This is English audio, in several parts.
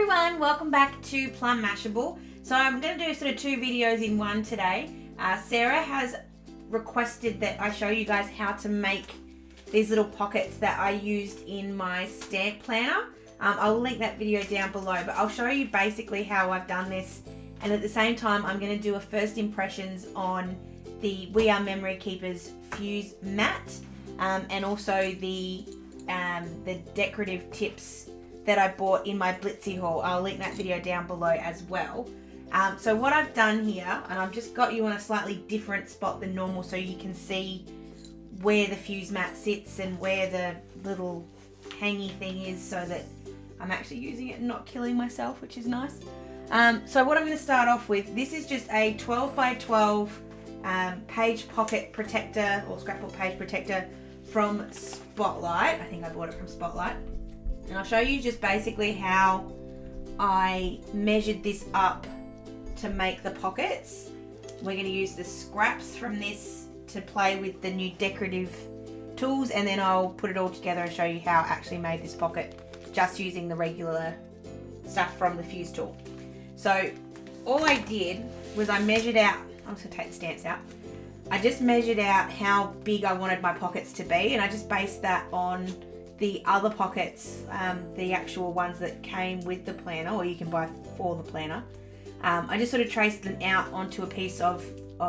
everyone, welcome back to Plum Mashable. So I'm going to do sort of two videos in one today. Sarah has requested that I show you guys how to make these little pockets that I used in my stamp planner. I'll link that video down below, but I'll show you basically how I've done this, and at the same time I'm going to do a first impressions on the We Are Memory Keepers fuse mat, and also the decorative tips that I bought in my Blitsy haul. I'll link that video down below as well. So what I've done here, and I've just got you on a slightly different spot than normal so you can see where the fuse mat sits and where the little hangy thing is, so that I'm actually using it and not killing myself, which is nice. So what I'm going to start off with, this is just a 12 by 12 page pocket protector, or scrapbook page protector from Spotlight. I think I bought it from Spotlight. And I'll show you just basically how I measured this up to make the pockets. We're going to use the scraps from this to play with the new decorative tools, and then I'll put it all together and show you how I actually made this pocket just using the regular stuff from the fuse tool. So all I did was I measured out, I'm just going to take the stamps out. I just measured out how big I wanted my pockets to be, and I just based that on the other pockets, the actual ones that came with the planner, or you can buy for the planner. I just sort of traced them out onto a piece of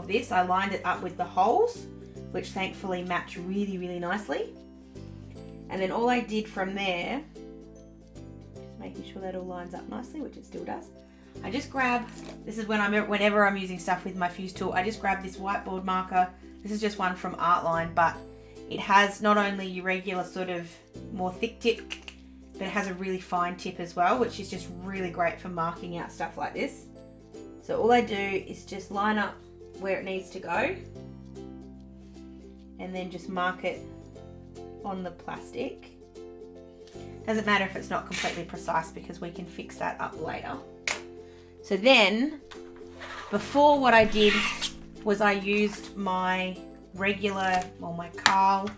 this. I lined it up with the holes, which thankfully match really, really nicely. And then all I did from there, making sure that all lines up nicely, which it still does, I just grab, this is whenever I'm using stuff with my fuse tool, I just grab this whiteboard marker. This is just one from Artline, but it has not only your regular sort of more thick tip, but it has a really fine tip as well, which is just really great for marking out stuff like this. So all I do is just line up where it needs to go, and then just mark it on the plastic. Doesn't matter if it's not completely precise, because we can fix that up later. So then, before, what I did was I used my regular, or my Carl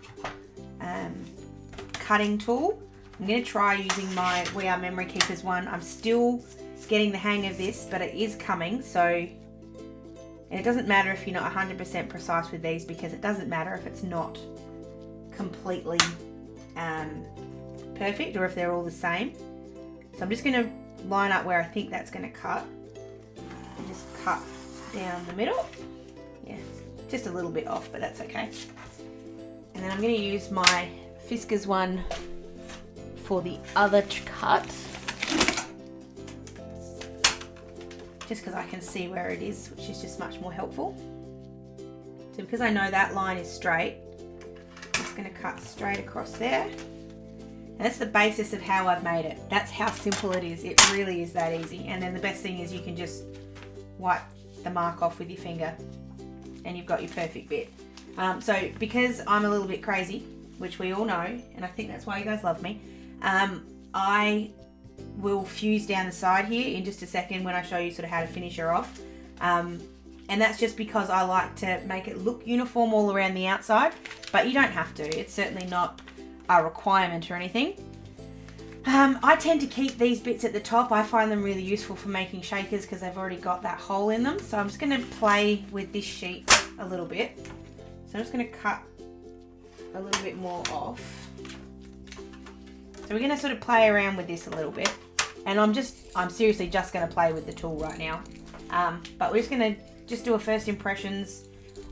cutting tool. I'm going to try using my We Are Memory Keepers one. I'm still getting the hang of this, but it is coming. So, and it doesn't matter if you're not 100% precise with these, because it doesn't matter if it's not completely perfect, or if they're all the same. So I'm just going to line up where I think that's going to cut, and just cut down the middle. Yeah, just a little bit off, but that's okay. And then I'm going to use my Fiskars one for the other cut, just because I can see where it is, which is just much more helpful. So because I know that line is straight, I'm just going to cut straight across there. And that's the basis of how I've made it. That's how simple it is. It really is that easy. And then the best thing is you can just wipe the mark off with your finger, and you've got your perfect bit. So because I'm a little bit crazy, which we all know, and I think that's why you guys love me, I will fuse down the side here in just a second when I show you sort of how to finish her off. And that's just because I like to make it look uniform all around the outside, but you don't have to. It's certainly not a requirement or anything. I tend to keep these bits at the top. I find them really useful for making shakers because they've already got that hole in them. So I'm just going to play with this sheet a little bit. So I'm just going to cut a little bit more off. So we're going to sort of play around with this a little bit. And I'm seriously just going to play with the tool right now. But we're just going to do a first impressions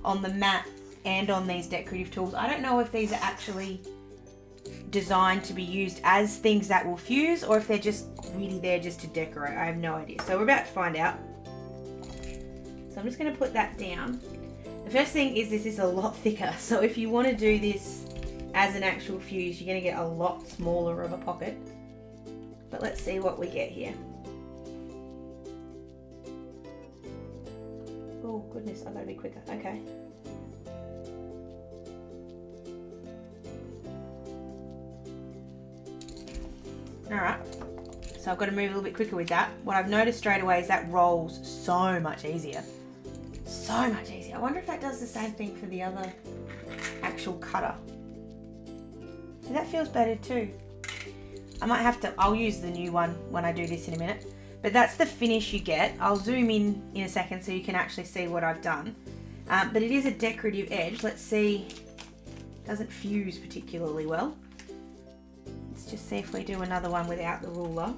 on the mat and on these decorative tools. I don't know if these are actually designed to be used as things that will fuse, or if they're just really there just to decorate. I have no idea. So we're about to find out. So I'm just going to put that down. The first thing is this is a lot thicker. So if you want to do this as an actual fuse, you're going to get a lot smaller of a pocket. But let's see what we get here. Oh goodness, I've got to be quicker. Okay. Alright, so I've got to move a little bit quicker with that. What I've noticed straight away is that rolls so much easier. So much easier. I wonder if that does the same thing for the other actual cutter. So that feels better too. I might have to, I'll use the new one when I do this in a minute. But that's the finish you get. I'll zoom in a second so you can actually see what I've done. But it is a decorative edge. Let's see. It doesn't fuse particularly well. Let's just see if we do another one without the ruler.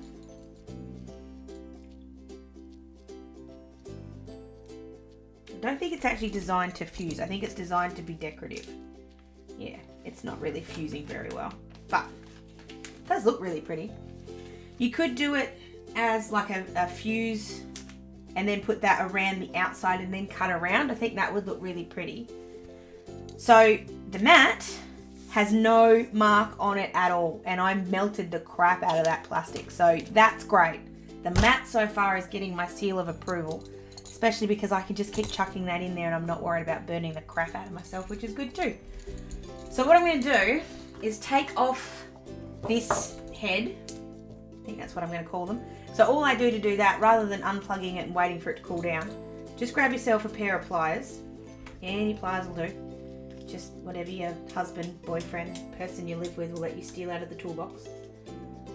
I don't think it's actually designed to fuse. I think it's designed to be decorative. Yeah, it's not really fusing very well. But it does look really pretty. You could do it as like a fuse and then put that around the outside and then cut around. I think that would look really pretty. So the mat has no mark on it at all, and I melted the crap out of that plastic, so that's great. The mat so far is getting my seal of approval, especially because I can just keep chucking that in there and I'm not worried about burning the crap out of myself, which is good too. So what I'm going to do is take off this head. I think that's what I'm going to call them. So all I do to do that, rather than unplugging it and waiting for it to cool down, just grab yourself a pair of pliers. Any pliers will do. Just whatever your husband, boyfriend, person you live with will let you steal out of the toolbox.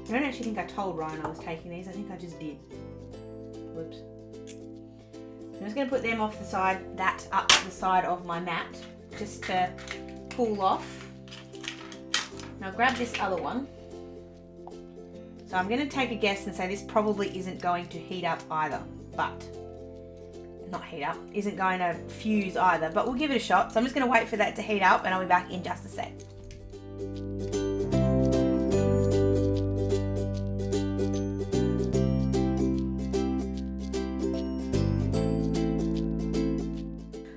I don't actually think I told Ryan I was taking these. I think I just did. Whoops. I'm just going to put them off the side, that up the side of my mat, just to cool off. Now grab this other one. So I'm going to take a guess and say this probably isn't going to heat up either, but not heat up, isn't going to fuse either, but we'll give it a shot. So I'm just going to wait for that to heat up and I'll be back in just a sec.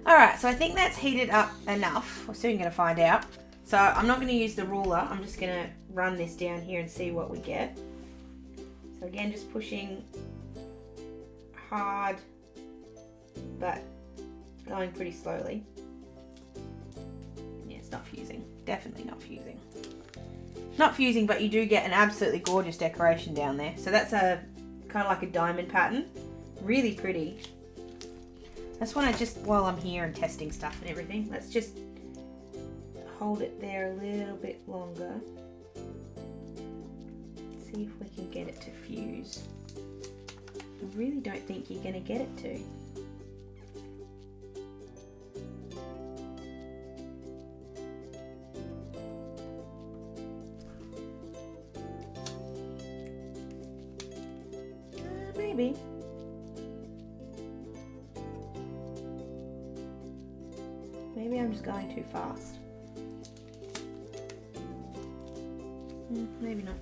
Alright, so I think that's heated up enough. We're soon going to find out. So I'm not going to use the ruler, I'm just going to run this down here and see what we get. So again, just pushing hard, but going pretty slowly. Yeah, it's not fusing. Definitely not fusing. Not fusing, but you do get an absolutely gorgeous decoration down there. So that's a kind of like a diamond pattern. Really pretty. I just want to just, while I'm here and testing stuff and everything, let's just hold it there a little bit longer. See if we can get it to fuse. I really don't think you're going to get it to. Maybe. Maybe I'm just going too fast. Maybe not.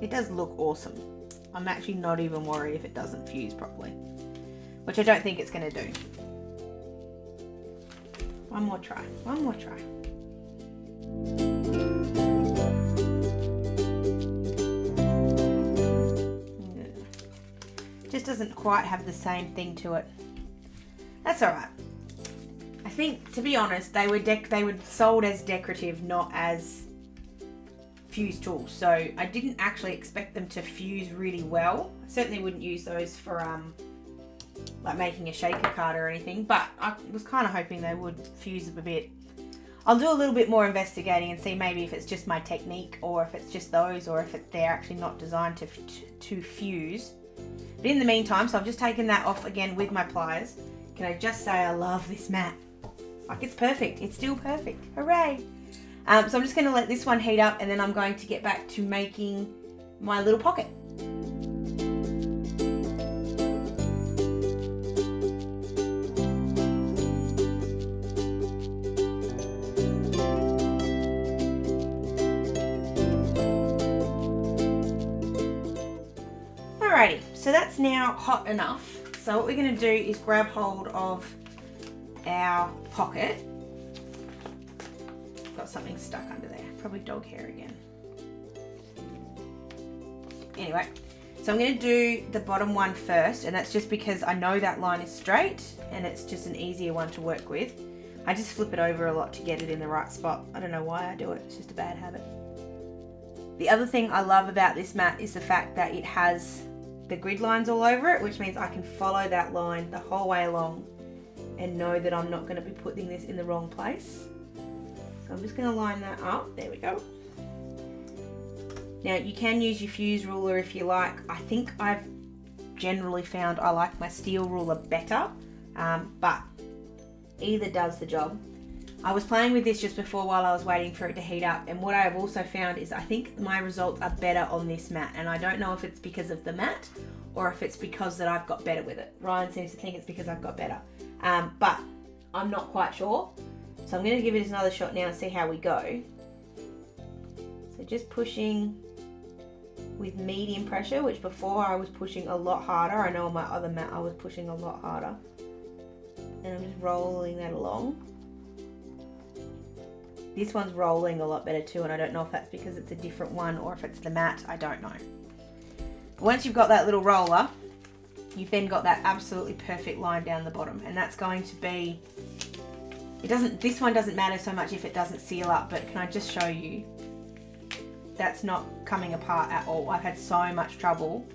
It does look awesome. I'm actually not even worried if it doesn't fuse properly, which I don't think it's going to do. One more try. One more try. Just doesn't quite have the same thing to it. That's alright. I think, to be honest, they were sold as decorative, not as fuse tools. So I didn't actually expect them to fuse really well. I certainly wouldn't use those for like making a shaker card or anything, but I was kind of hoping they would fuse a bit. I'll do a little bit more investigating and see maybe if it's just my technique, or if it's just those, or if they're actually not designed to fuse. But in the meantime, so I've just taken that off again with my pliers. Can I just say I love this mat? Like, it's perfect. It's still perfect. Hooray! So I'm just going to let this one heat up, and then I'm going to get back to making my little pocket. Alrighty, so that's now hot enough. So what we're going to do is grab hold of our pocket. Got something stuck under there, probably dog hair again. Anyway, so I'm going to do the bottom one first, and that's just because I know that line is straight and it's just an easier one to work with. I just flip it over a lot to get it in the right spot. I don't know why I do it, it's just a bad habit. The other thing I love about this mat is the fact that it has the grid lines all over it, which means I can follow that line the whole way along and know that I'm not going to be putting this in the wrong place. So I'm just going to line that up. There we go. Now you can use your fuse ruler if you like. I think I've generally found I like my steel ruler better, but either does the job. I was playing with this just before while I was waiting for it to heat up, and what I have also found is I think my results are better on this mat, and I don't know if it's because of the mat or if it's because that I've got better with it. Ryan seems to think it's because I've got better, but I'm not quite sure. So I'm going to give it another shot now and see how we go. So just pushing with medium pressure, which before I was pushing a lot harder. I know on my other mat I was pushing a lot harder. And I'm just rolling that along. This one's rolling a lot better too, and I don't know if that's because it's a different one or if it's the mat, I don't know. Once you've got that little roller, you've then got that absolutely perfect line down the bottom, and that's going to be, this one doesn't matter so much if it doesn't seal up, but can I just show you, that's not coming apart at all. I've had so much trouble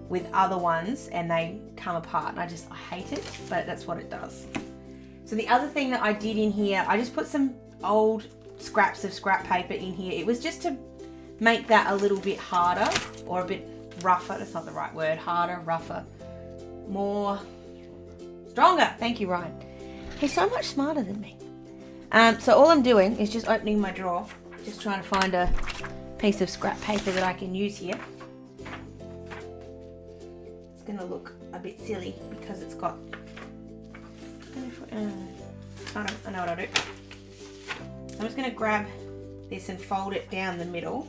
with other ones and they come apart, and I hate it, but that's what it does. So the other thing that I did in here, I just put some old scraps of scrap paper in here. It was just to make that a little bit harder, or a bit rougher. That's not the right word. Harder, rougher, more stronger. Thank you, Ryan. He's so much smarter than me. So all I'm doing is just opening my drawer, just trying to find a piece of scrap paper that I can use here. It's going to look a bit silly because it's got, I know what I'll do. I'm just going to grab this and fold it down the middle.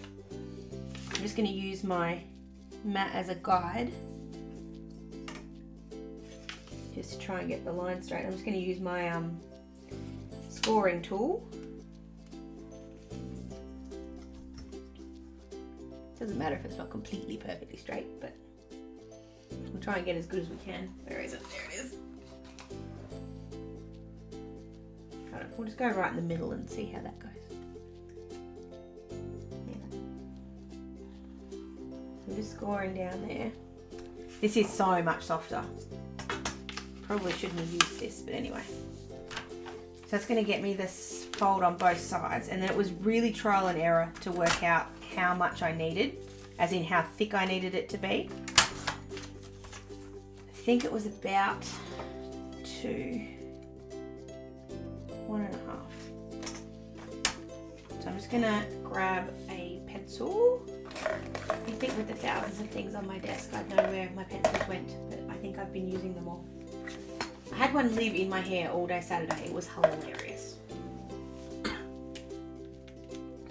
I'm just going to use my mat as a guide just to try and get the line straight. I'm just going to use my scoring tool. Doesn't matter if it's not completely perfectly straight, but we'll try and get as good as we can. Where is it? There it is. We'll just go right in the middle and see how that goes. Yeah. I'm just scoring down there. This is so much softer. Probably shouldn't have used this, but anyway. So it's going to get me this fold on both sides, and then it was really trial and error to work out how much I needed, as in how thick I needed it to be. I think it was about 1.5. So I'm just gonna grab a pencil. I think with the thousands of things on my desk, I'd know where my pencils went, but I think I've been using them all. I had one live in my hair all day Saturday. It was hilarious.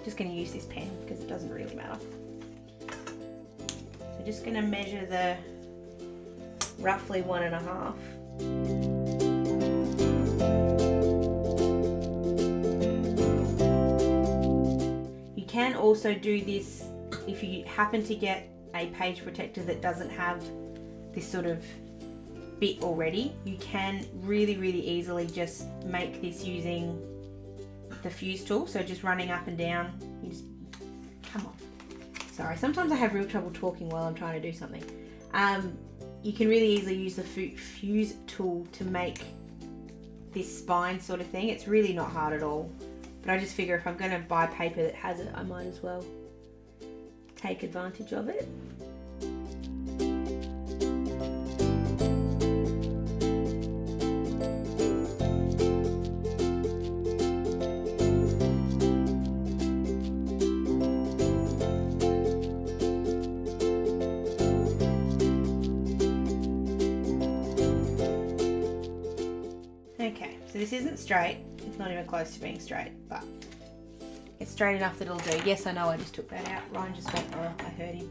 Just gonna use this pen because it doesn't really matter. So just gonna measure the roughly 1.5. You can also do this if you happen to get a page protector that doesn't have this sort of bit already. You can really easily just make this using the fuse tool. So just running up and down, you just, come on. Sorry, sometimes I have real trouble talking while I'm trying to do something. You can really easily use the fuse tool to make this spine sort of thing. It's really not hard at all. But I just figure if I'm going to buy paper that has it, I might as well take advantage of it. Okay, so this isn't straight. It's not even close to being straight, but it's straight enough that it'll do. Yes, I know I just took that out. Ryan just went, oh, I heard him.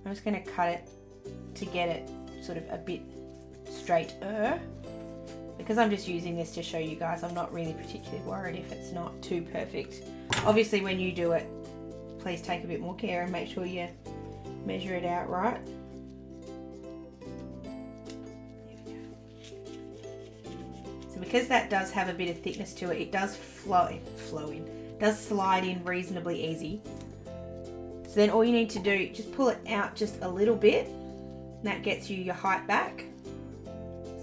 I'm just going to cut it to get it sort of a bit straighter. Because I'm just using this to show you guys, I'm not really particularly worried if it's not too perfect. Obviously, when you do it, please take a bit more care and make sure you measure it out right. Because that does have a bit of thickness to it, it does does slide in reasonably easy. So then all you need to do, just pull it out just a little bit That gets you your height back.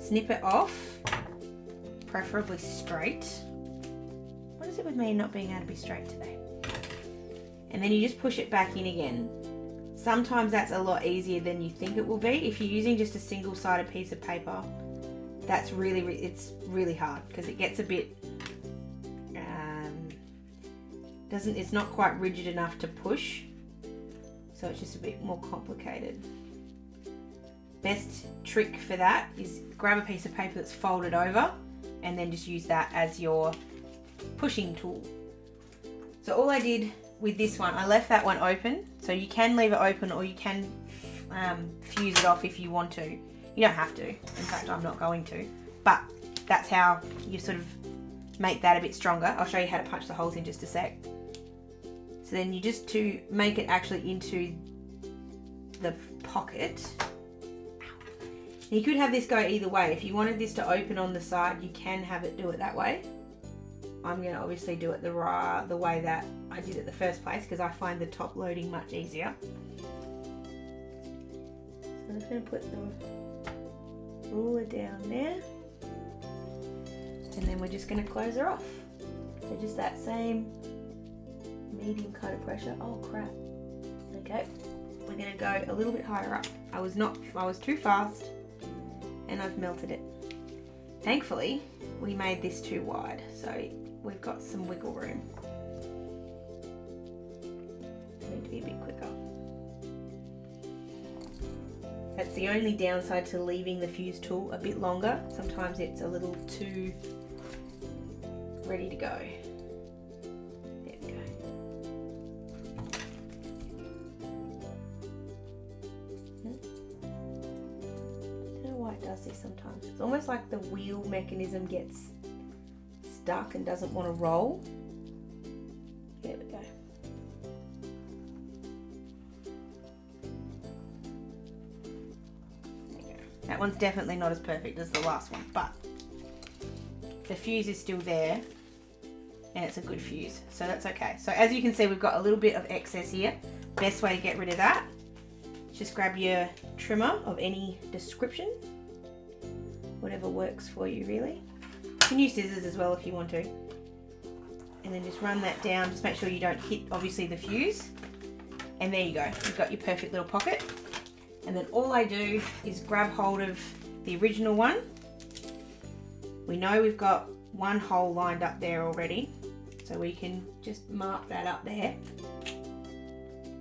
Snip it off, preferably straight. What is it with me not being able to be straight today? And then you just push it back in again. Sometimes that's a lot easier than you think it will be. If you're using just a single-sided piece of paper, that's it's really hard because it gets a bit, it's not quite rigid enough to push. So it's just a bit more complicated. Best trick for that is grab a piece of paper that's folded over and then just use that as your pushing tool. So all I did with this one, I left that one open. So you can leave it open or you can fuse it off if you want to. You don't have to. In fact, I'm not going to. But that's how you sort of make that a bit stronger. I'll show you how to punch the holes in just a sec. So then you just, to make it actually into the pocket, you could have this go either way. If you wanted this to open on the side, you can have it do it that way. I'm going to obviously do it the way that I did it the first place because I find the top loading much easier. So I'm just going to put the ruler down there. And then we're just going to close her off. So just that same medium kind of pressure. Oh crap. Okay. We're going to go a little bit higher up. I was too fast and I've melted it. Thankfully, we made this too wide, so we've got some wiggle room. I need to be a bit quicker. That's the only downside to leaving the fuse tool a bit longer. Sometimes it's a little too ready to go. There we go. I don't know why it does this sometimes. It's almost like the wheel mechanism gets stuck and doesn't want to roll. There we go. That one's definitely not as perfect as the last one, but the fuse is still there and it's a good fuse, so that's okay. So as you can see, we've got a little bit of excess here. Best way to get rid of that, just grab your trimmer of any description, whatever works for you really. You can use scissors as well if you want to. And then just run that down, just make sure you don't hit obviously the fuse. And there you go, you've got your perfect little pocket. And then all I do is grab hold of the original one. We know we've got one hole lined up there already, so we can just mark that up there.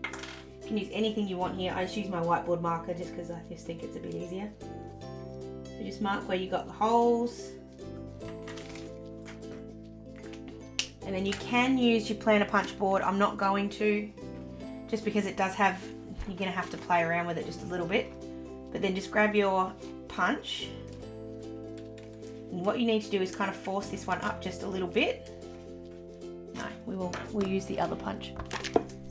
You can use anything you want here. I just use my whiteboard marker just because I just think it's a bit easier. So just mark where you got the holes. And then you can use your planner punch board. I'm not going to, just because it does have, you're going to have to play around with it just a little bit. But then just grab your punch. And what you need to do is kind of force this one up just a little bit. No, we'll use the other punch.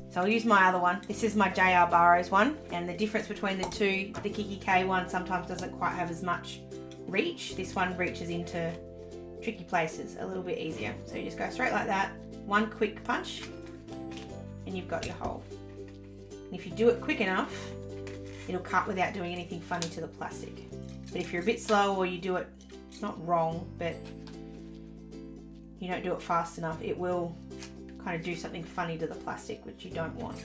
So I'll use my other one. This is my JR Burrows one. And the difference between the two, the kikki.k one sometimes doesn't quite have as much reach. This one reaches into tricky places a little bit easier. So you just go straight like that. One quick punch and you've got your hole. If you do it quick enough, it'll cut without doing anything funny to the plastic. But if you're a bit slow or you do it, it's not wrong, but you don't do it fast enough, it will kind of do something funny to the plastic, which you don't want.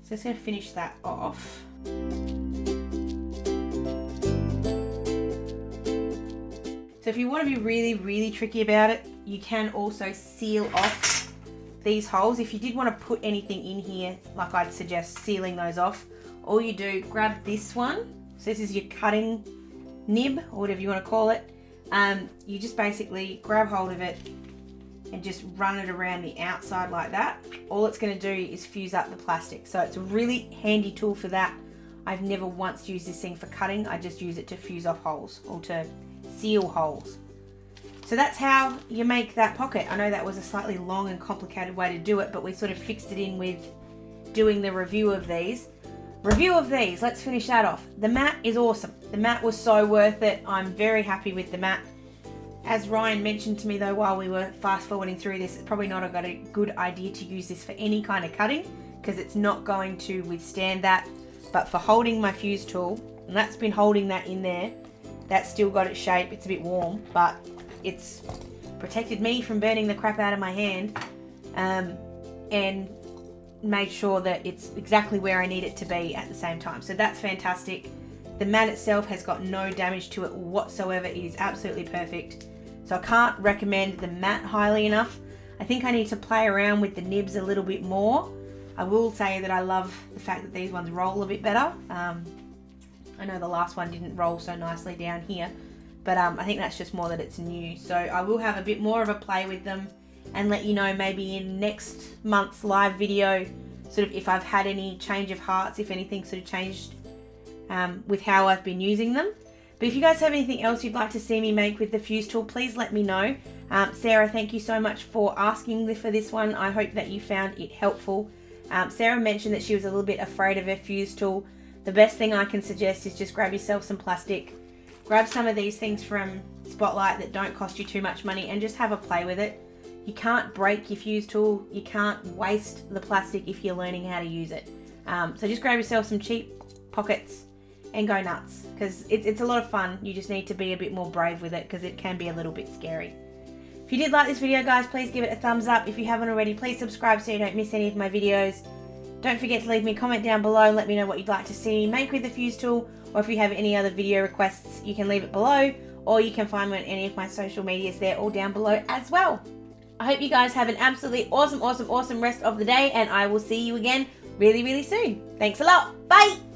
So just going to finish that off. So if you want to be really, really tricky about it, you can also seal off these holes. If you did want to put anything in here, like I'd suggest sealing those off, all you do, grab this one. So this is your cutting nib, or whatever you want to call it. You just basically grab hold of it and just run it around the outside like that. All it's going to do is fuse up the plastic. So it's a really handy tool for that. I've never once used this thing for cutting. I just use it to fuse off holes or to seal holes. So that's how you make that pocket. I know that was a slightly long and complicated way to do it, but we sort of fixed it in with doing the review of these. Let's finish that off. The mat is awesome. The mat was so worth it. I'm very happy with the mat. As Ryan mentioned to me though while we were fast forwarding through this, it's probably not a good idea to use this for any kind of cutting because it's not going to withstand that. but for holding my fuse tool, and that's been holding that in there, that's still got its shape. It's a bit warm, but it's protected me from burning the crap out of my hand, and made sure that it's exactly where I need it to be at the same time. So that's fantastic. The mat itself has got no damage to it whatsoever. It is absolutely perfect. So I can't recommend the mat highly enough. I think I need to play around with the nibs a little bit more. I will say that I love the fact that these ones roll a bit better. I know the last one didn't roll so nicely down here, but I think that's just more that it's new. So I will have a bit more of a play with them and let you know maybe in next month's live video, sort of if I've had any change of hearts, if anything sort of changed with how I've been using them. But if you guys have anything else you'd like to see me make with the fuse tool, please let me know. Sarah, thank you so much for asking for this one. I hope that you found it helpful. Sarah mentioned that she was a little bit afraid of her fuse tool. The best thing I can suggest is just grab yourself some plastic, grab some of these things from Spotlight that don't cost you too much money, and just have a play with it. You can't break your fuse tool, you can't waste the plastic if you're learning how to use it. So just grab yourself some cheap pockets and go nuts, because it's a lot of fun. You just need to be a bit more brave with it, because it can be a little bit scary. If you did like this video, guys, please give it a thumbs up. If you haven't already, please subscribe so you don't miss any of my videos. Don't forget to leave me a comment down below and let me know what you'd like to see me make with the fuse tool, or if you have any other video requests, you can leave it below, or you can find me on any of my social medias. They're all down below as well. I hope you guys have an absolutely awesome rest of the day, and I will see you again really soon. Thanks a lot. Bye!